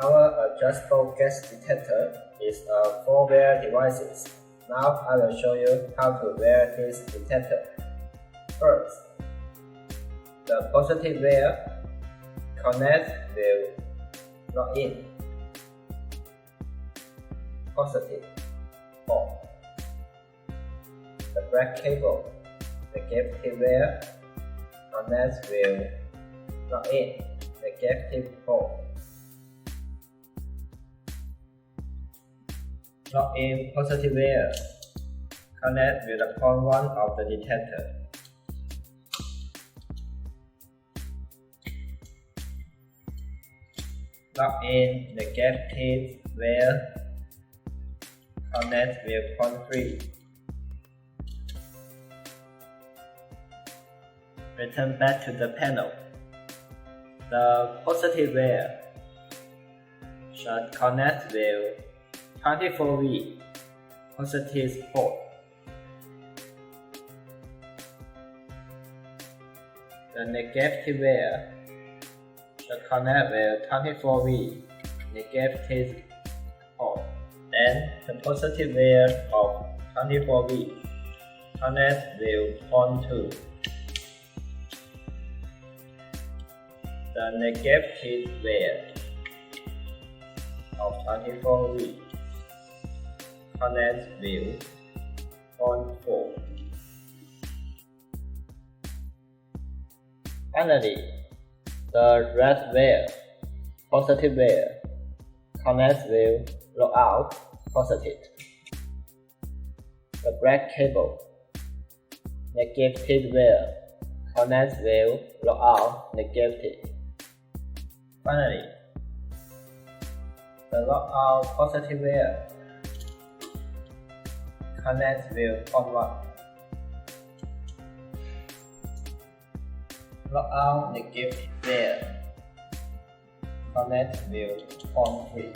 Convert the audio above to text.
Our adjustable gas detector is a 4-wire device. Now I will show you how to wear this detector. First, the positive wire connect will log in. Positive on. The black cable, negative wire connect will log in. Negative pole. Log in positive wire. Connect with the port 1 of the detector. Log in negative wire. Connect with port 3. Return back to the panel. The positive wire should connect with 24V positive port. The negative wire should connect with 24V negative port. Then the positive wire of 24V connect with port 2. The negative wire of 24V connect with port 4. Finally, the red wire, positive wire, connect with logout, positive. The black cable, negative wire, connect with logout, negative. Finally, the logout positive wire connect with port 1. Logout negative wire connect with port 3.